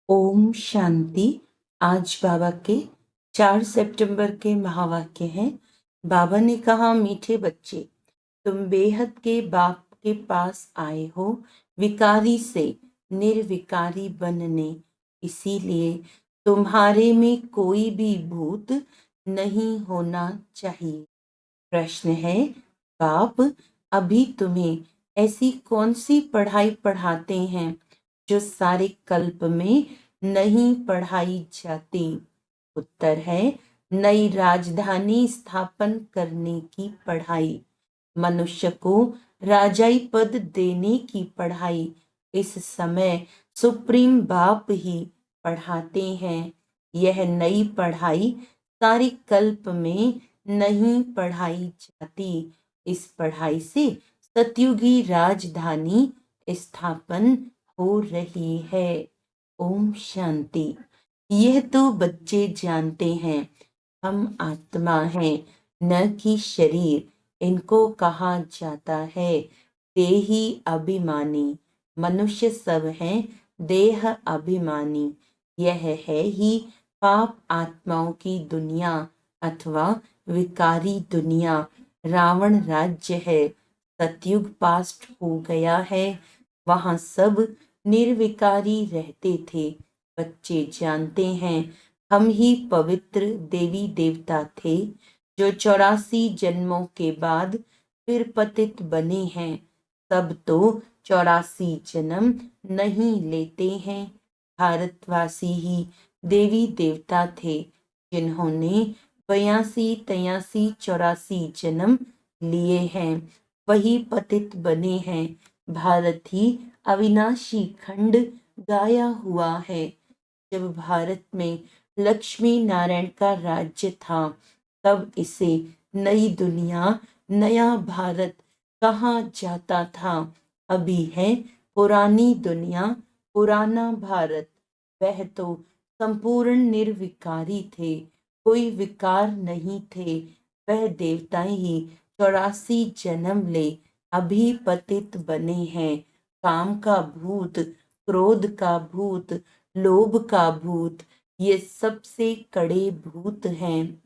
ओम शांति। आज बाबा के 4 सितंबर के महावाक्य हैं। बाबा ने कहा, मीठे बच्चे, तुम बेहद के बाप के पास आए हो विकारी से निर्विकारी बनने, इसीलिए तुम्हारे में कोई भी भूत नहीं होना चाहिए। प्रश्न है, बाप अभी तुम्हें ऐसी कौन सी पढ़ाई पढ़ाते हैं जो सारे कल्प में नहीं पढ़ाई जाती? उत्तर है, नई राजधानी स्थापन करने की पढ़ाई, मनुष्य को राजाई पद देने की पढ़ाई। इस समय सुप्रीम बाप ही पढ़ाते हैं। यह नई पढ़ाई सारे कल्प में नहीं पढ़ाई जाती। इस पढ़ाई से सतयुगी राजधानी स्थापन हो रही है। ओम शांति। यह तो बच्चे जानते हैं, हम आत्मा हैं, न कि शरीर। इनको कहा जाता है देही अभिमानी। मनुष्य सब हैं देह अभिमानी। यह है ही पाप आत्माओं की दुनिया अथवा विकारी दुनिया। रावण राज्य है। सतयुग पास्ट हो गया है। वहां सब निर्विकारी रहते थे। बच्चे जानते हैं, हम ही पवित्र देवी देवता थे जो 84 जन्मों के बाद फिर पतित बने हैं। सब तो 84 जन्म नहीं लेते हैं। भारतवासी ही देवी देवता थे जिन्होंने 82, 83, 84 जन्म लिए हैं, वही पतित बने हैं। भारत ही अविनाशी खंड गाया हुआ है। जब भारत में लक्ष्मी नारायण का राज्य था, तब इसे नई दुनिया, नया भारत कहा जाता था। अभी है पुरानी दुनिया, पुराना भारत। वह तो संपूर्ण निर्विकारी थे, कोई विकार नहीं थे। वह देवता ही 84 जन्म ले अभी पतित बने हैं। काम का भूत, क्रोध का भूत, लोभ का भूत, ये सबसे कड़े भूत हैं।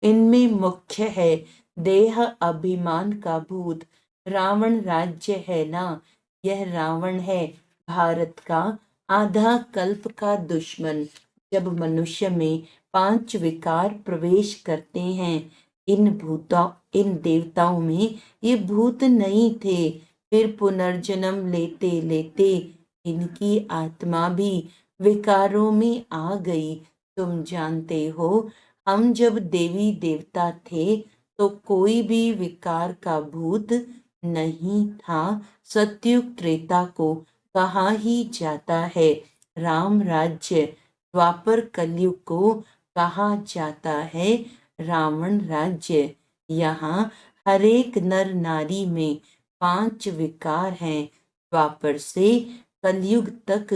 इनमें मुख्य है देह अभिमान का भूत। रावण राज्य है ना, यह रावण है भारत का आधा कल्प का दुश्मन। जब मनुष्य में 5 विकार प्रवेश करते हैं, इन देवताओं में ये भूत नहीं थे। फिर पुनर्जन्म लेते लेते इनकी आत्मा भी विकारों में आ गई। तुम जानते हो, हम जब देवी देवता थे तो कोई भी विकार का भूत नहीं था। सतयुग त्रेता को कहा ही जाता है राम राज्य, द्वापर कलयुग को कहा जाता है रावण राज्य। यहाँ हरेक नर नारी में 5 विकार हैं। द्वापर से कलयुग तक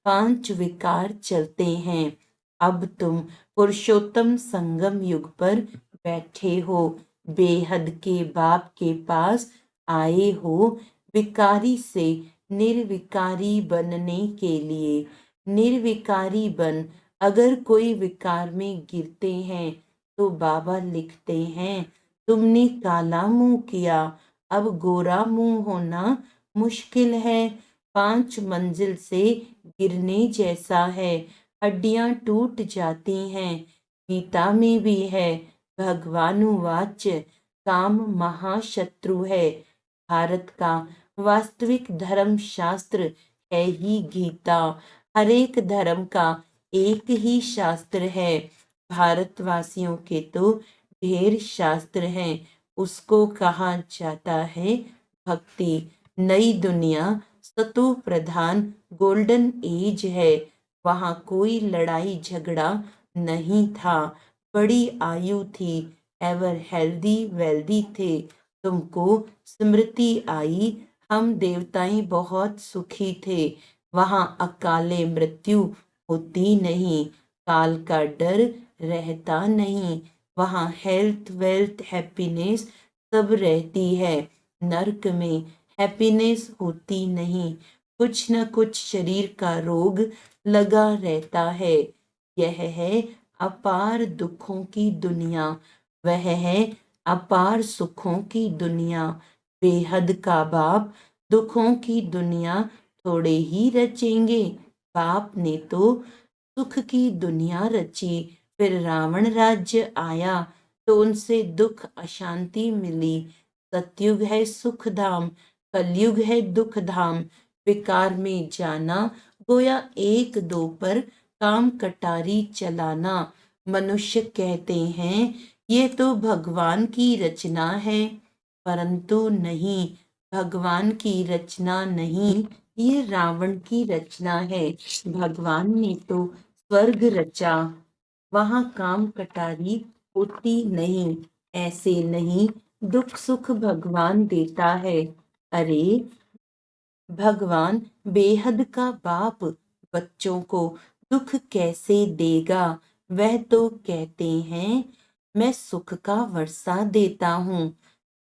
5 विकार चलते हैं। अब तुम पुरुषोत्तम संगम युग पर बैठे हो, बेहद के बाप के पास आए हो विकारी से निर्विकारी बनने के लिए। निर्विकारी बन, अगर कोई विकार में गिरते हैं तो बाबा लिखते हैं, तुमने काला मुंह किया, अब गोरा मुंह होना मुश्किल है। 5 मंजिल से गिरने जैसा है, हड्डियां टूट जाती हैं। गीता में भी है, भगवानुवाच, काम महाशत्रु है। भारत का वास्तविक धर्म शास्त्र है ही गीता। हर एक धर्म का एक ही शास्त्र है। भारतवासियों के तो ढेर शास्त्र हैं। उसको कहा जाता है भक्ति। नई दुनिया सतो प्रधान गोल्डन एज है। वहां कोई लड़ाई झगड़ा नहीं था। बड़ी आयु थी, एवर हेल्दी वेल्दी थे। तुमको स्मृति आई, हम देवताएं बहुत सुखी थे। वहां अकाले मृत्यु होती नहीं, काल का डर रहता नहीं। वहां हेल्थ, वेल्थ, हैप्पीनेस सब रहती है। नर्क में हैप्पीनेस होती नहीं, कुछ न कुछ शरीर का रोग लगा रहता है। यह है अपार दुखों की दुनिया, वह है अपार सुखों की दुनिया। बेहद का बाप दुखों की दुनिया थोड़े ही रचेंगे। बाप ने तो सुख की दुनिया रची, फिर रावण राज्य आया तो उनसे दुख अशांति मिली। सतयुग है सुख धाम, कलयुग है दुख धाम। विकार में जाना गोया एक दो पर काम कटारी चलाना। मनुष्य कहते हैं ये तो भगवान की रचना है, परंतु नहीं, भगवान की रचना नहीं, ये रावण की रचना है। भगवान ने तो स्वर्ग रचा, वहां काम कटारी होती नहीं। ऐसे नहीं, दुख सुख भगवान देता है। अरे भगवान बेहद का बाप बच्चों को दुख कैसे देगा। वह तो कहते हैं मैं सुख का वर्षा देता हूँ।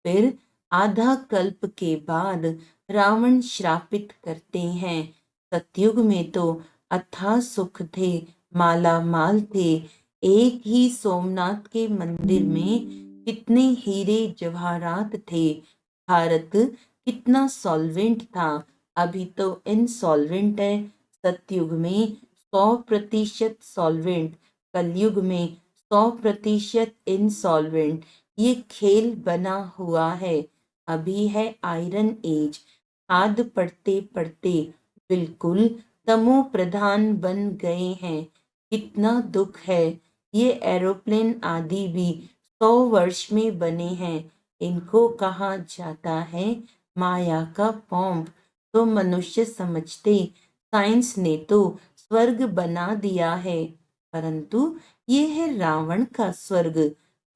फिर आधा कल्प के बाद रावण श्रापित करते हैं। सतयुग में तो अथाह सुख थे, माला माल थे। एक ही सोमनाथ के मंदिर में कितने हीरे जवाहरात थे। भारत कितना सॉल्वेंट था, अभी तो इनसॉल्वेंट है। सतयुग में 100% सॉल्वेंट, कलयुग में 100% इनसॉल्वेंट। ये खेल बना हुआ है। अभी है आयरन एज, खाद पड़ते पड़ते बिल्कुल तमो प्रधान बन गए हैं। कितना दुख है। ये एरोप्लेन आदि भी 100 वर्ष में बने हैं। इनको कहा जाता है माया का पॉम्प। तो मनुष्य समझते साइंस ने तो स्वर्ग बना दिया है, परंतु ये है रावण का स्वर्ग।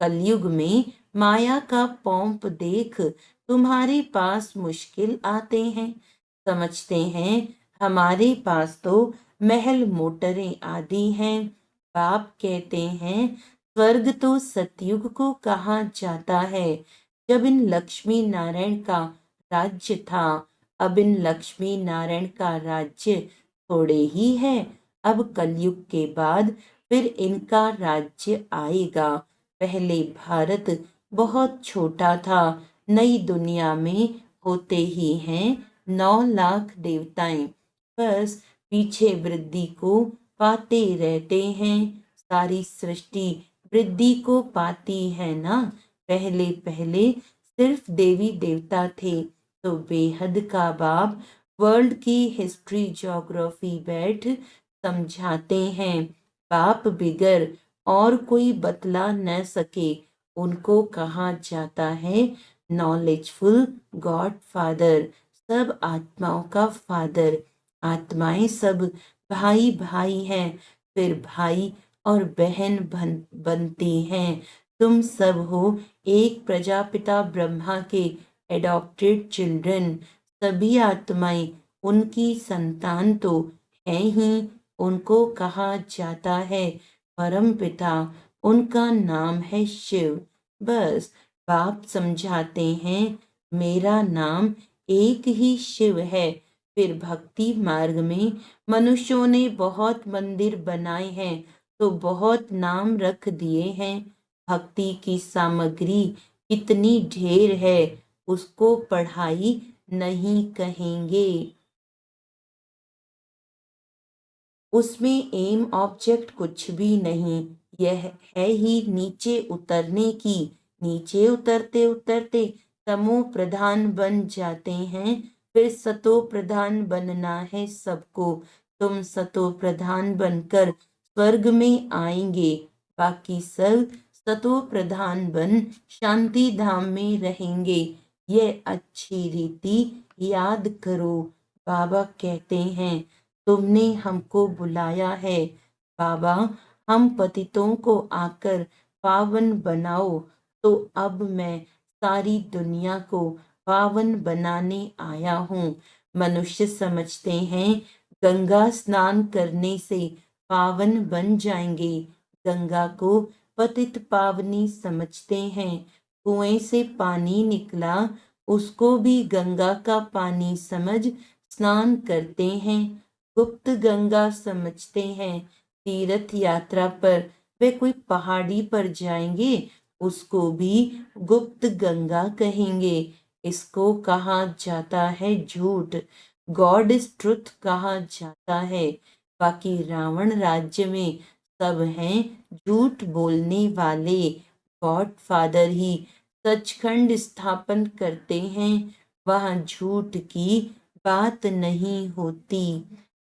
कलयुग में माया का पॉम्प देख तुम्हारे पास मुश्किल आते हैं। समझते हैं हमारे पास तो महल मोटरें आदि हैं। बाप कहते हैं स्वर्ग तो सतयुग को कहा जाता है, जब इन लक्ष्मी नारायण का राज्य था। अब इन लक्ष्मी नारायण का राज्य थोड़े ही है। अब कलयुग के बाद फिर इनका राज्य आएगा। पहले भारत बहुत छोटा था। नई दुनिया में होते ही हैं 9 लाख देवताएं। बस पीछे वृद्धि को पाते रहते हैं। सारी सृष्टि वृद्धि को पाती है ना। पहले पहले सिर्फ देवी देवता थे, तो बेहद का बाप वर्ल्ड की हिस्ट्री ज्योग्राफी बैठ समझाते हैं। बाप बिगर और कोई बतला न सके, उनको कहा जाता है नॉलेजफुल गॉड फादर, सब आत्माओं का फादर। आत्माएं सब भाई भाई हैं, फिर भाई और बहन बनती हैं। तुम सब हो एक प्रजापिता ब्रह्मा के एडॉप्टेड चिल्ड्रन। सभी आत्माएं उनकी संतान तो है ही। उनको कहा जाता है परम पिता, उनका नाम है शिव। बस बाप समझाते हैं मेरा नाम एक ही शिव है। फिर भक्ति मार्ग में मनुष्यों ने बहुत मंदिर बनाए हैं, तो बहुत नाम रख दिए हैं। भक्ति की सामग्री कितनी ढेर है, उसको पढ़ाई नहीं कहेंगे। उसमें एम ऑब्जेक्ट कुछ भी नहीं, यह है ही नीचे उतरने की। नीचे उतरते उतरते तमो प्रधान बन जाते हैं, फिर सतो प्रधान बनना है सबको। तुम सतो प्रधान बनकर स्वर्ग में आएंगे, बाकी सब सतो प्रधान बन शांति धाम में रहेंगे। यह अच्छी रीति याद करो। बाबा कहते हैं तुमने हमको बुलाया है। बाबा हम पतितों को आकर पावन बनाओ, तो अब मैं सारी दुनिया को पावन बनाने आया हूँ। मनुष्य समझते हैं गंगा स्नान करने से पावन बन जाएंगे। गंगा को पतित पावनी समझते हैं। कुएं से पानी निकला, उसको भी गंगा का पानी समझ स्नान करते हैं। गुप्त गंगा समझते हैं। तीर्थ यात्रा पर वे कोई पहाड़ी पर जाएंगे, उसको भी गुप्त गंगा कहेंगे। इसको कहा जाता है झूठ, गॉड इज ट्रुथ कहा जाता है। बाकी रावण राज्य में सब हैं झूठ बोलने वाले। गॉड फादर ही सचखंड स्थापन करते हैं, वहां झूठ की बात नहीं होती।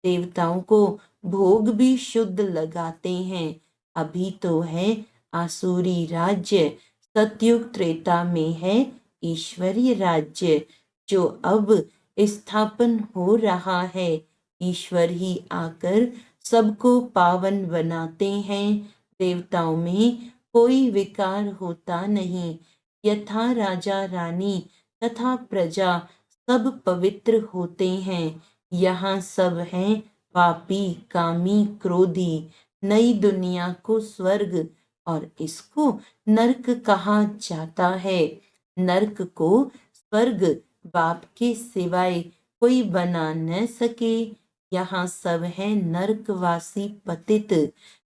देवताओं को भोग भी शुद्ध लगाते हैं। अभी तो है आसुरी राज्य, सतयुग त्रेता में है ईश्वरीय राज्य, जो अब स्थापन हो रहा है। ईश्वर ही आकर सबको पावन बनाते हैं। देवताओं में कोई विकार होता नहीं। यथा राजा रानी तथा प्रजा सब पवित्र होते हैं। यहाँ सब हैं पापी, कामी, क्रोधी। नई दुनिया को स्वर्ग और इसको नरक कहा जाता है। नरक को स्वर्ग बाप के सिवाय कोई बना न सके। यहाँ सब है नरकवासी पतित,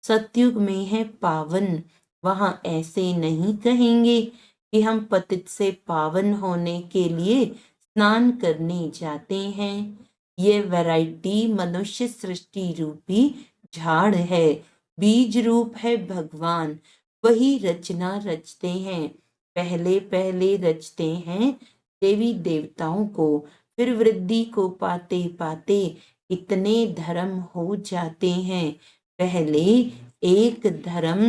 सतयुग में है पावन। वहां ऐसे नहीं कहेंगे कि हम पतित से पावन होने के लिए स्नान करने जाते हैं। ये वैरायटी मनुष्य सृष्टि रूपी झाड़ है। बीज रूप है भगवान, वही रचना रचते हैं। पहले पहले रचते हैं देवी देवताओं को, फिर वृद्धि को पाते पाते इतने धर्म हो जाते हैं। पहले एक धर्म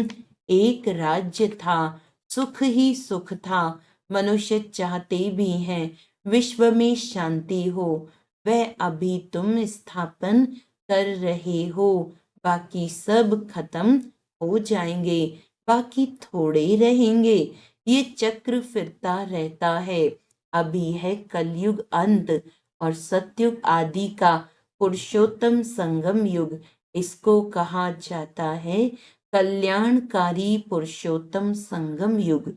एक राज्य था, सुख ही सुख था। मनुष्य चाहते भी हैं विश्व में शांति हो, वह अभी तुम स्थापन कर रहे हो। बाकी सब खत्म हो जाएंगे, बाकी थोड़े रहेंगे। ये चक्र फिरता रहता है। अभी है कलयुग अंत और सतयुग आदि का पुरुषोत्तम संगम युग। इसको कहा जाता है कल्याणकारी पुरुषोत्तम संगम युग।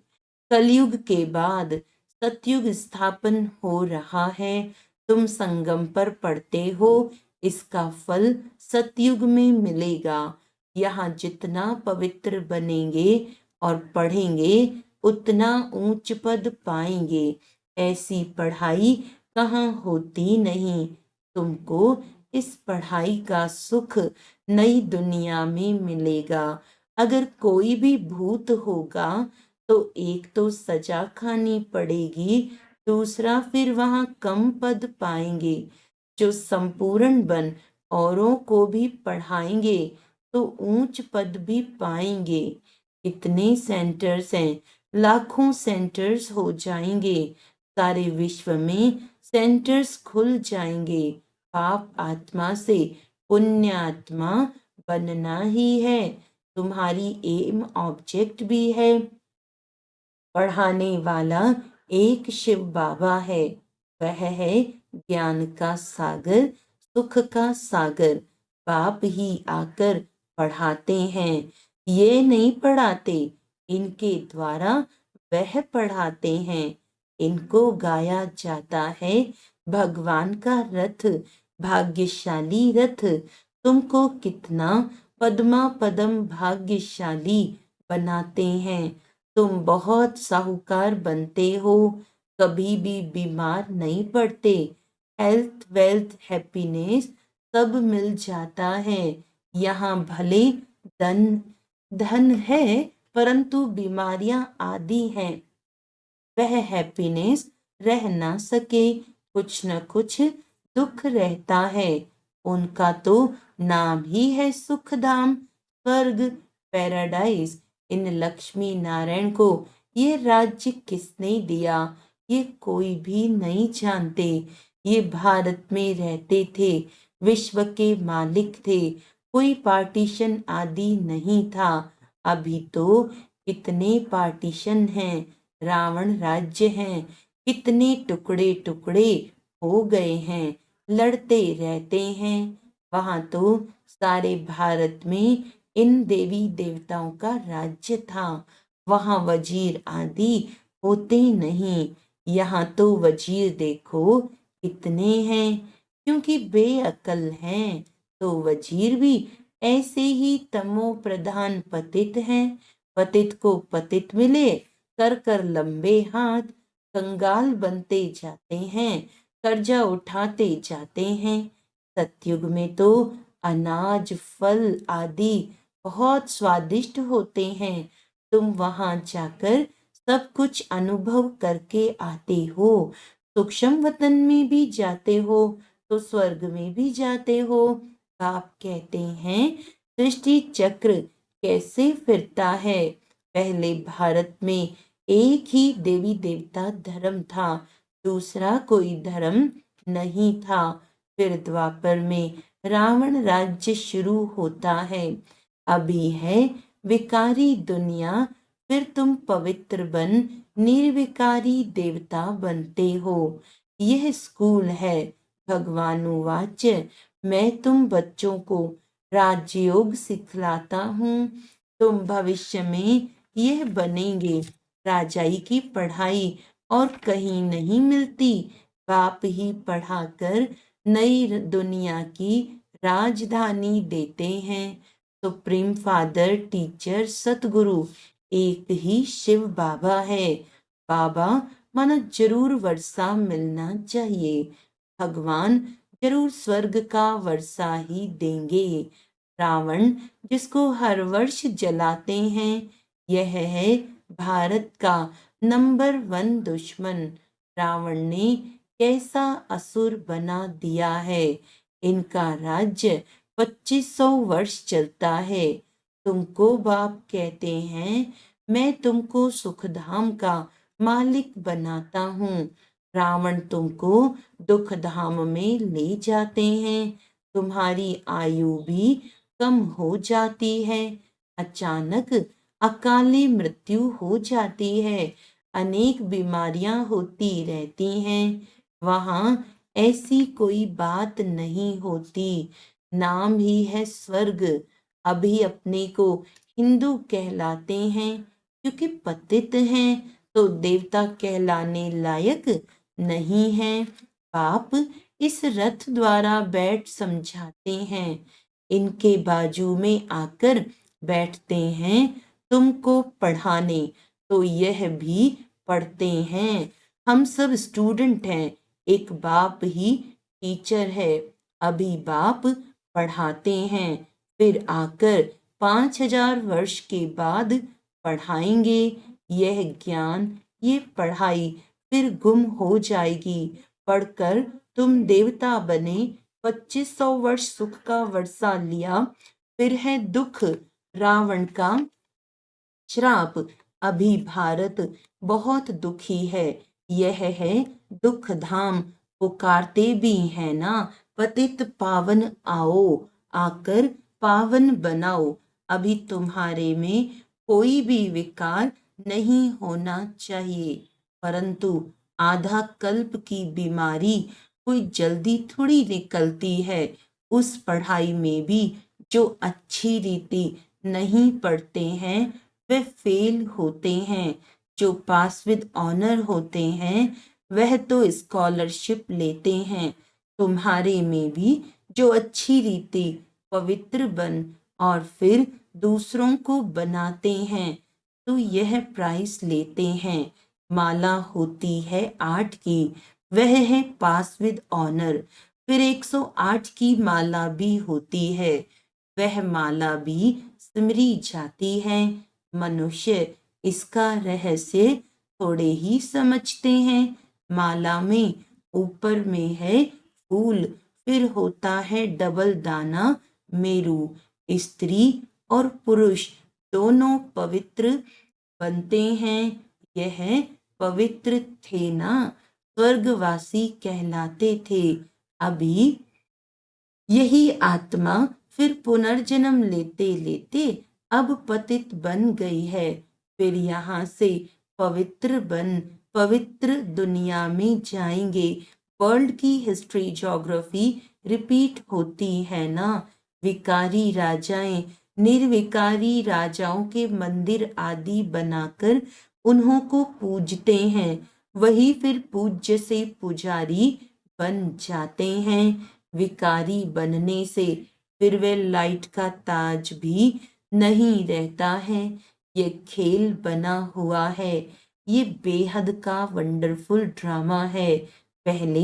कलयुग के बाद सतयुग स्थापन हो रहा है। तुम संगम पर पढ़ते हो, इसका फल सतयुग में मिलेगा। यहाँ जितना पवित्र बनेंगे और पढ़ेंगे उतना ऊंच पद पाएंगे। ऐसी पढ़ाई कहाँ होती नहीं। तुमको इस पढ़ाई का सुख नई दुनिया में मिलेगा। अगर कोई भी भूत होगा तो एक तो सजा खानी पड़ेगी, दूसरा फिर वहां कम पद पाएंगे। जो संपूर्ण बन औरों को भी पढ़ाएंगे तो ऊंच पद भी पाएंगे। इतने सेंटर्स हैं, लाखों सेंटर्स हो जाएंगे। सारे विश्व में सेंटर्स खुल जाएंगे। पाप आत्मा से पुण्य आत्मा बनना ही है। तुम्हारी एम ऑब्जेक्ट भी है। पढ़ाने वाला एक शिव बाबा है, वह है ज्ञान का सागर, सुख का सागर। बाप ही आकर पढ़ाते हैं, ये नहीं पढ़ाते, इनके द्वारा वह पढ़ाते हैं। इनको गाया जाता है भगवान का रथ, भाग्यशाली रथ। तुमको कितना पद्मा पदम भाग्यशाली बनाते हैं। तुम बहुत साहूकार बनते हो, कभी भी बीमार नहीं पड़ते। हेल्थ, वेल्थ, हैप्पीनेस सब मिल जाता है। यहाँ भले धन धन है, परंतु बीमारियां आदि हैं। वह हैप्पीनेस रह ना सके, कुछ न कुछ दुख रहता है। उनका तो नाम ही है सुखधाम, स्वर्ग, पैराडाइज। इन लक्ष्मी नारायण को ये राज्य किसने दिया, ये कोई भी नहीं जानते। ये भारत में रहते थे, विश्व के मालिक थे, कोई पार्टीशन आदि नहीं था। अभी तो कितने पार्टीशन हैं, रावण राज्य हैं, कितने टुकड़े टुकड़े हो गए हैं, लड़ते रहते हैं। वहां तो सारे भारत में इन देवी देवताओं का राज्य था। वहां वजीर आदि होते नहीं। यहाँ तो वजीर देखो कितने हैं। क्योंकि बेअकल हैं। तो वजीर भी ऐसे ही तमो प्रधान पतित हैं। पतित को पतित मिले, कर कर लंबे हाथ, कंगाल बनते जाते हैं, कर्जा उठाते जाते हैं। सतयुग में तो अनाज, फल आदि बहुत स्वादिष्ट होते हैं। तुम वहां जाकर सब कुछ अनुभव करके आते हो। सूक्ष्म वतन में भी जाते हो तो स्वर्ग में भी जाते हो। आप कहते हैं सृष्टि चक्र कैसे फिरता है। पहले भारत में एक ही देवी देवता धर्म था, दूसरा कोई धर्म नहीं था। फिर द्वापर में रावण राज्य शुरू होता है। अभी है विकारी दुनिया, फिर तुम पवित्र बन निर्विकारी देवता बनते हो। यह स्कूल है। भगवानुवाच, मैं तुम बच्चों को राजयोग सिखलाता हूँ। तुम भविष्य में यह बनेंगे। राजाई की पढ़ाई और कहीं नहीं मिलती। बाप ही पढ़ाकर नई दुनिया की राजधानी देते हैं। सुप्रीम फादर, टीचर, सतगुरु एक ही शिव बाबा है। बाबा माना जरूर वर्षा मिलना चाहिए। भगवान जरूर स्वर्ग का वर्षा ही देंगे। रावण जिसको हर वर्ष जलाते हैं, यह है भारत का नंबर 1 दुश्मन। रावण ने कैसा असुर बना दिया है। इनका राज्य 2500 वर्ष चलता है। तुमको बाप कहते हैं मैं तुमको सुखधाम का मालिक बनाता हूँ। रावण तुमको दुख धाम में ले जाते हैं। तुम्हारी आयु भी कम हो जाती है। अचानक अकाली मृत्यु हो जाती है। अनेक बीमारियां होती रहती हैं। वहां ऐसी कोई बात नहीं होती। नाम ही है स्वर्ग। अभी अपने को हिंदू कहलाते हैं, क्योंकि पतित हैं तो देवता कहलाने लायक नहीं हैं। बाप इस रथ द्वारा बैठ समझाते हैं। इनके बाजू में आकर बैठते हैं तुमको पढ़ाने, तो यह भी पढ़ते हैं। हम सब स्टूडेंट हैं, एक बाप ही टीचर है। अभी बाप पढ़ाते हैं, फिर आकर 5000 वर्ष के बाद पढ़ाएंगे। यह ज्ञान, ये पढ़ाई फिर गुम हो जाएगी। पढ़कर तुम देवता बने, 2500 वर्ष सुख का वर्षा लिया, फिर है दुख रावण का श्राप। अभी भारत बहुत दुखी है। यह है दुख धाम। पुकारते भी है ना, पतित पावन आओ, आकर पावन बनाओ। अभी तुम्हारे में कोई भी विकार नहीं होना चाहिए। परंतु आधा कल्प की बीमारी कोई जल्दी थोड़ी निकलती है। उस पढ़ाई में भी जो अच्छी रीति नहीं पढ़ते हैं वे फेल होते हैं। जो पास विद ऑनर होते हैं वह तो स्कॉलरशिप लेते हैं। तुम्हारे में भी जो अच्छी रीति पवित्र बन और फिर दूसरों को बनाते हैं, तो यह प्राइस लेते हैं। माला होती है 8 की, वह है पास विद ऑनर। फिर 108 की माला भी होती है, वह माला भी सिमरी जाती है। मनुष्य इसका रहस्य थोड़े ही समझते हैं। माला में ऊपर में है फूल, फिर होता है डबल दाना मेरू। स्त्री और पुरुष दोनों पवित्र बनते हैं। यह पवित्र थे ना, स्वर्गवासी कहलाते थे। अभी यही आत्मा फिर पुनर्जन्म लेते लेते अब पतित बन गई है। फिर यहाँ से पवित्र बन पवित्र दुनिया में जाएंगे। वर्ल्ड की हिस्ट्री, ज्योग्राफी रिपीट होती है ना। विकारी राजाएं निर्विकारी राजाओं के मंदिर आदि बनाकर उन्हों को पूजते हैं। वही फिर पूज्य से पुजारी बन जाते हैं। विकारी बनने से फिर वे लाइट का ताज भी नहीं रहता है। ये खेल बना हुआ है। ये बेहद का वंडरफुल ड्रामा है। पहले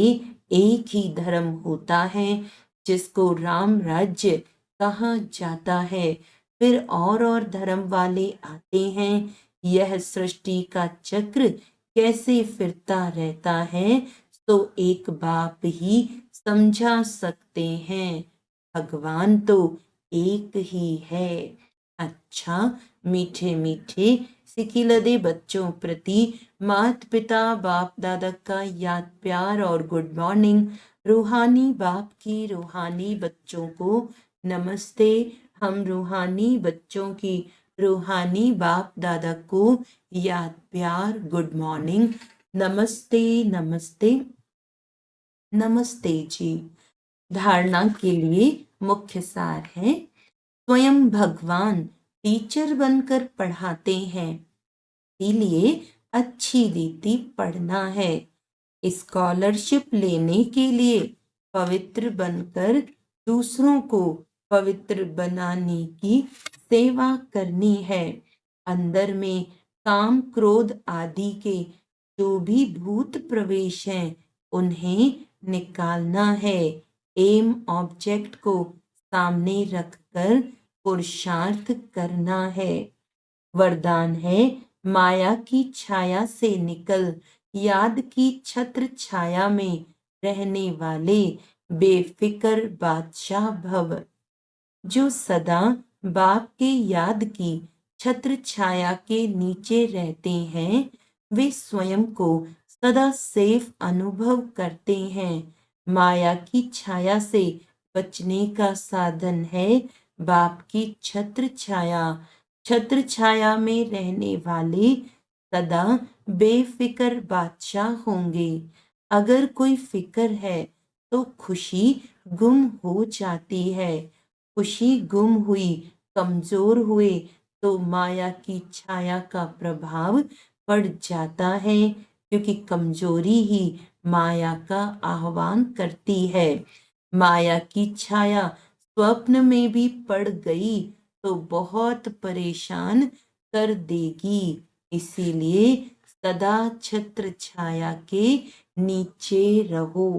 एक ही धर्म होता है जिसको राम राज्य कहा जाता है। फिर और धर्म वाले आते हैं। यह सृष्टि का चक्र कैसे फिरता रहता है तो एक बाप ही समझा सकते हैं। भगवान तो एक ही है। अच्छा, मीठे मीठे सिकिलदे बच्चों प्रति माता पिता बाप दादा का याद प्यार और गुड मॉर्निंग। रूहानी बाप की रूहानी बच्चों को नमस्ते। हम रूहानी बच्चों की रूहानी बाप दादा को याद प्यार गुड मॉर्निंग। नमस्ते नमस्ते नमस्ते जी। धारणा के लिए मुख्य सार है। स्वयं भगवान टीचर बनकर पढ़ाते हैं, इसीलिए अच्छी रीति पढ़ना है। स्कॉलरशिप लेने के लिए पवित्र बनकर दूसरों को पवित्र बनाने की सेवा करनी है। अंदर में काम क्रोध आदि के जो भी भूत प्रवेश हैं उन्हें निकालना है। एम ऑब्जेक्ट को सामने रखकर पुरुषार्थ करना है। वरदान है माया की छाया से निकल याद की छत्र छाया में रहने वाले बेफिक्र बादशाह भव। जो सदा बाप के याद की छत्र छाया के नीचे रहते हैं वे स्वयं को सदा सेफ अनुभव करते हैं। माया की छाया से बचने का साधन है बाप की छत्र छाया। छत्र छाया में रहने वाले सदा बेफिक्र बादशाह होंगे। अगर कोई फिक्र है तो खुशी गुम हो जाती है। खुशी गुम हुई, कमजोर हुए तो माया की छाया का प्रभाव पड़ जाता है, क्योंकि कमजोरी ही माया का आह्वान करती है। माया की छाया स्वप्न में भी पड़ गई तो बहुत परेशान कर देगी। इसीलिए सदा छत्र छाया के नीचे रहो।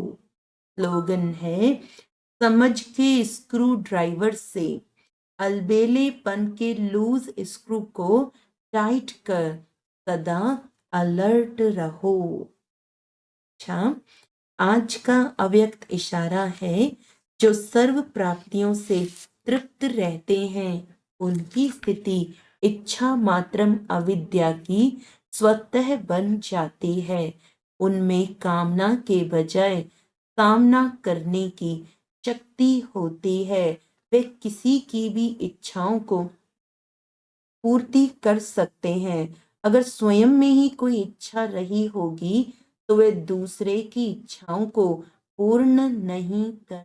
स्लोगन है समझ के स्क्रू ड्राइवर से अलबेलेपन के लूज स्क्रू को टाइट कर सदा अलर्ट रहो। अच्छा, आज का अव्यक्त इशारा है जो सर्व प्राप्तियों से तृप्त रहते हैं उनकी स्थिति इच्छा मात्रम अविद्या की स्वतः बन जाती है। उनमें कामना के बजाय सामना करने की शक्ति होती है। वे किसी की भी इच्छाओं को पूर्ति कर सकते हैं। अगर स्वयं में ही कोई इच्छा रही होगी तो वे दूसरे की इच्छाओं को पूर्ण नहीं कर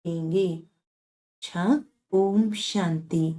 देंगे। अच्छा, ओम शांति।